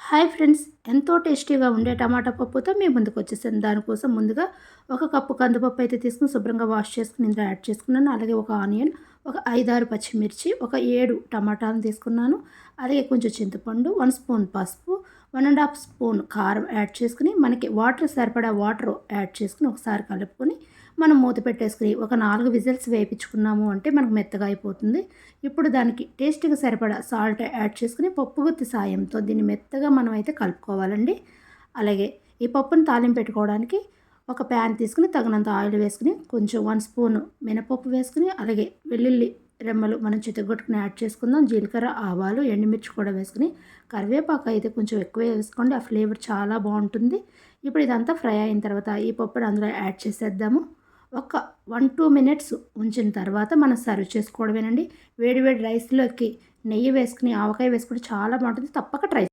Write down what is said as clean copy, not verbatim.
Hi friends, ఎంతో టేస్టీగా ఉండే టమాటా పప్పుతో మీ ముందుకు వచ్చేసాను. దానికోసం ముందుగా ఒక కప్పు కందిపప్పు అయితే తీసుకుని శుభ్రంగా వాష్ చేసుకుని ఇందులో యాడ్ చేసుకున్నాను. అలాగే ఒక ఆనియన్, ఒక 5-6 పచ్చిమిర్చి, ఒక 7 టమాటాలను తీసుకున్నాను. అలాగే కొంచెం చింతపండు, 1 స్పూన్ పసుపు, 1½ స్పూన్ కారం యాడ్ చేసుకుని మనకి వాటర్ సరిపడా వాటర్ యాడ్ చేసుకుని ఒకసారి కలుపుకొని మనం మూత పెట్టేసుకుని ఒక 4 విజిల్స్ వేయించుకున్నాము అంటే మనకు మెత్తగా అయిపోతుంది. ఇప్పుడు దానికి టేస్ట్‌కి సరిపడా సాల్ట్ యాడ్ చేసుకుని పప్పు గుత్తి సాయంతో దీన్ని మెత్తగా మనం అయితే కలుపుకోవాలండి. అలాగే ఈ పప్పుని తాలింపు పెట్టుకోవడానికి ఒక ప్యాన్ తీసుకుని తగినంత ఆయిల్ వేసుకుని కొంచెం 1 స్పూన్ మినపప్పు వేసుకుని అలాగే వెల్లుల్లి రెమ్మలు మనం చితగొట్టుకుని యాడ్ చేసుకుందాం. జీలకర్ర, ఆవాలు, ఎండుమిర్చి కూడా వేసుకుని కరివేపాకు అయితే కొంచెం ఎక్కువే వేసుకోండి. ఆ ఫ్లేవర్ చాలా బాగుంటుంది. ఇప్పుడు ఇదంతా ఫ్రై అయిన తర్వాత ఈ పప్పుని అందులో యాడ్ చేసేద్దాము. ఒక 1-2 మినిట్స్ ఉంచిన తర్వాత మనం సర్వ్ చేసుకోవడమేనండి. వేడి వేడి రైస్‌లోకి నెయ్యి వేసుకుని, ఆవకాయ వేసుకుంటే చాలా బాగుంటుంది. తప్పక ట్రై